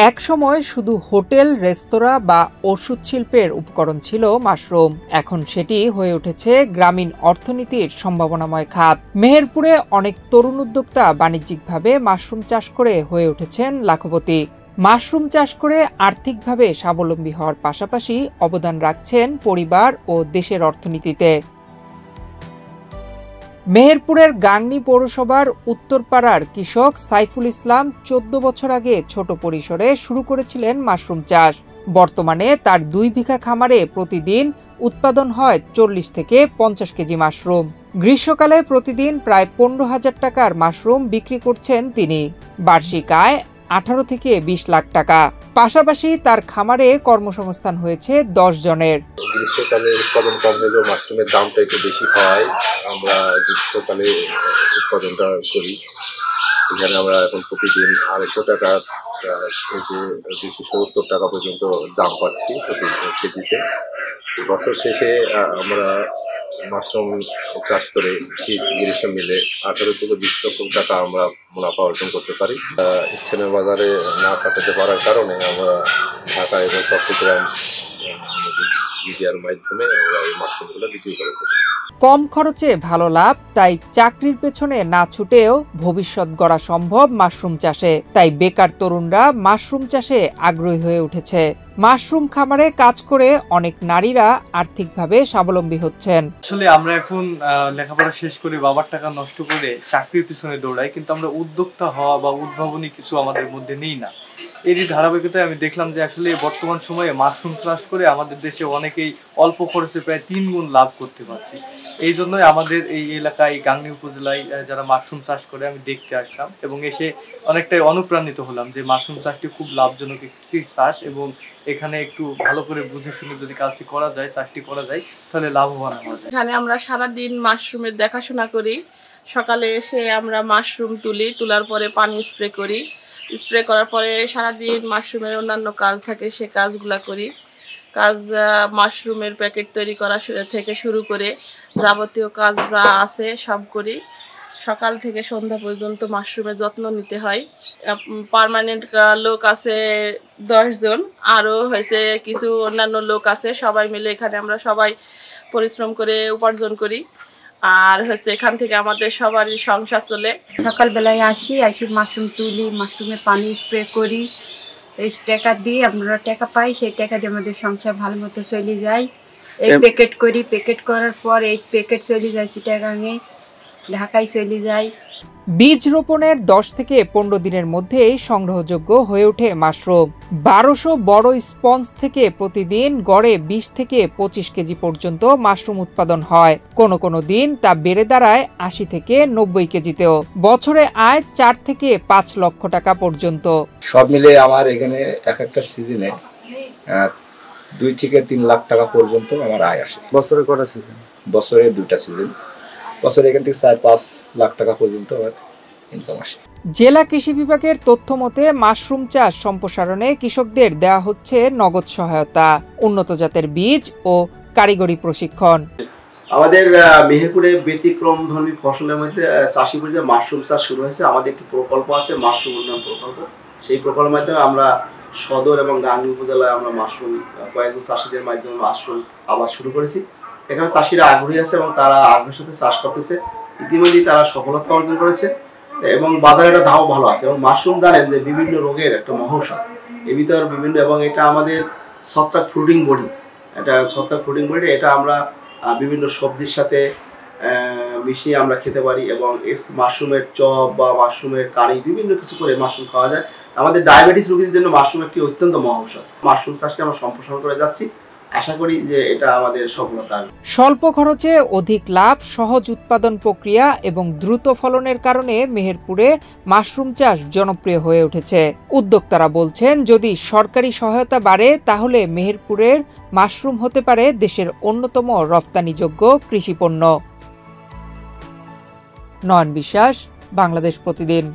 একসময় শুধু হোটেল, রেস্তোরাঁ বা ওষুধ শিল্পের উপকরণ ছিল মাশরুম। এখন সেটি হয়ে উঠেছে গ্রামীণ অর্থনীতির সম্ভাবনাময় খাত। মেহেরপুরে অনেক তরুণ উদ্যোক্তা বাণিজ্যিকভাবে মাশরুম চাষ করে হয়ে উঠেছেন লাখপতি। মাশরুম চাষ করে আর্থিকভাবে স্বাবলম্বী হওয়ার পাশাপাশি অবদান রাখছেন পরিবার ও দেশের অর্থনীতিতে। মেহেরপুরের গাংনী পৌরসভার উত্তরপাড়ার কৃষক সাইফুল ইসলাম 14 বছর আগে ছোট পরিসরে শুরু করেছিলেন মাশরুম চাষ। বর্তমানে তার 2 বিঘা খামারে প্রতিদিন উৎপাদন হয় 40 থেকে 50 কেজি মাশরুম। গ্রীষ্মকালে প্রতিদিন প্রায় 15,000 টাকার মাশরুম বিক্রি করছেন তিনি। বার্ষিক আয় 18 থেকে 20 লাখ টাকা। পাশাপাশি তার খামারে কর্মসংস্থান হয়েছে 10 জনের। গ্রীষ্মকালে উৎপাদন কম হলেও মাশরুমের দামটা একটু বেশি হওয়ায় আমরা গ্রীষ্মকালে উৎপাদনটা করি। এখানে আমরা এখন প্রতিদিন 250 টাকা থেকে 270 টাকা পর্যন্ত দাম পাচ্ছি প্রতি কেজিতে। বছর শেষে আমরা মাশরুম চাষ করে শীত গ্রীষ্ম মিলে 18 থেকে 20 লক্ষ টাকা আমরা মুনাফা অর্জন করতে পারি। স্থানীয় বাজারে না কাটাতে পারার কারণে আমরা ঢাকা এবং চট্টগ্রাম মিডিয়ার মাধ্যমে আমরা এই মাশরুমগুলো বিক্রি করে থাকি। কম খরচে ভালো লাভ, তাই চাকরির পেছনে না ছুটেও ভবিষ্যৎ গড়া সম্ভব মাশরুম চাষে। তাই বেকার তরুণরা মাশরুম চাষে আগ্রহী হয়ে উঠেছে। মাশরুম খামারে কাজ করে অনেক নারীরা আর্থিকভাবে স্বাবলম্বী হচ্ছেন। আসলে আমরা এখন লেখাপড়া শেষ করে বাবার টাকা নষ্ট করে চাকরির পিছনে দৌড়াই, কিন্তু আমরা উদ্যোক্তা হওয়া বা উদ্ভাবনী কিছু আমাদের মধ্যে নেই না। এরই ধারাবাহিকতায় আমি দেখলাম যে আসলে বর্তমান সময়ে মাশরুম চাষ করে আমাদের দেশে অনেকেই অল্প খরচে প্রায় 3 গুণ লাভ করতে পারছে। এই জন্যই আমাদের এই এলাকায় গাংনী উপজেলায় যারা মাশরুম চাষ করে আমি দেখতে আসলাম এবং এসে অনেকটাই অনুপ্রাণিত হলাম যে মাশরুম চাষটি খুব লাভজনক একটি চাষ এবং এখানে একটু ভালো করে বুঝে শুনে যদি কাজটি করা যায়, চাষটি করা যায়, তাহলে লাভবান হওয়া যায়। এখানে আমরা সারাদিন মাশরুমের দেখাশোনা করি। সকালে এসে আমরা মাশরুম তোলার পরে পানি স্প্রে করি। স্প্রে করার পরে সারাদিন মাশরুমের অন্যান্য কাজ থাকে, সে কাজগুলা করি। মাশরুমের প্যাকেট তৈরি করা থেকে শুরু করে যাবতীয় কাজ যা আছে সব করি। সকাল থেকে সন্ধ্যা পর্যন্ত মাশরুমের যত্ন নিতে হয়। পার্মানেন্ট লোক আছে 10 জন, আরও হয়েছে কিছু অন্যান্য লোক আছে। সবাই মিলে এখানে আমরা সবাই পরিশ্রম করে উপার্জন করি। আর এখান থেকে আমাদের সবারই সংসার চলে। সকালবেলায় আসি মাশরুম তুলি, মাশরুমে পানি স্প্রে করি। এই টাকা দিয়ে আমরা টাকা পাই, সেই টাকা দিয়ে আমাদের সংসার ভালো মতো চলে যায়। এই প্যাকেট করি, প্যাকেট করার পর এই প্যাকেট চলে যায় চিটাগাঙে, ঢাকায় চলে যায়। বীজ রোপণের 10 থেকে 15 দিনের মধ্যেই সংগ্রহযোগ্য হয়ে ওঠে মাশরুম। 1200 বড় স্পঞ্জ থেকে প্রতিদিন গড়ে 20 থেকে 25 কেজি পর্যন্ত মাশরুম উৎপাদন হয়। কোনো দিন তা বেড়ে দাঁড়ায় 80 থেকে 90 কেজিতেও। বছরে আয় 4 থেকে 5 লক্ষ টাকা পর্যন্ত। সব মিলে আমার এখানে এক একটা সিজনে 2 থেকে 3 লাখ টাকা পর্যন্ত আমার আয় আসে। বছরে কটা সিজন? বছরে 2টা সিজন। বছরে এখান থেকে 4-5 লাখ টাকা পর্যন্ত আমার ইনকাম আসে। জেলা কৃষি বিভাগের তথ্য মতে মাশরুম চাষ সম্প্রসারণে কৃষকদের দেওয়া হচ্ছে নগদ সহায়তা, উন্নত জাতের বীজ ও কারিগরি প্রশিক্ষণ। আমাদের মেহেরপুরে ব্যতিক্রম ধর্মী ফসলের মধ্যে চাষি পরিচয় মাশরুম চাষ শুরু হয়েছে। আমাদের একটি প্রকল্প আছে, মাশরুম উন্নয়ন প্রকল্প। সেই প্রকল্পের মাধ্যমে আমরা সদর এবং গাংনী উপজেলায় আমরা মাশরুম কয়েকজন চাষিদের মাধ্যমে মাশরুম আবাদ শুরু করেছি। এখানে চাষিরা আগ্রহী আছে এবং তারা আগ্রহের সাথে চাষ করতেছে। ইতিমধ্যেই তারা সফলতা অর্জন করেছে এবং বাজারে একটা দামও ভালো আছে। এবং মাশরুম জানেন যে বিভিন্ন রোগের একটা মহৌষধ, এর ভিতর বিভিন্ন, এবং এটা আমাদের ছত্রাক ফ্রুটিং বডি, এটা আমরা বিভিন্ন সবজির সাথে মিশিয়ে আমরা খেতে পারি এবং এর মাশরুমের চপ বা মাশরুমের কারি বিভিন্ন কিছু করে মাশরুম খাওয়া যায়। আমাদের ডায়াবেটিস রোগীদের জন্য মাশরুম একটি অত্যন্ত মহৌষধ। মাশরুম চাষকে আমরা সম্প্রসারণ করে যাচ্ছি, আশা করি যে এটা আমাদের সফলতা। স্বল্প খরচে অধিক লাভ, সহজ উৎপাদন প্রক্রিয়া এবং দ্রুত ফলনের কারণে মেহেরপুরে মাশরুম চাষ জনপ্রিয় হয়ে উঠেছে। উদ্যোক্তারা বলছেন, যদি সরকারি সহায়তা বাড়ে তাহলে মেহেরপুরের মাশরুম হতে পারে দেশের অন্যতম রপ্তানিযোগ্য কৃষিপণ্য। নয়ন বিশ্বাস, বাংলাদেশ প্রতিদিন।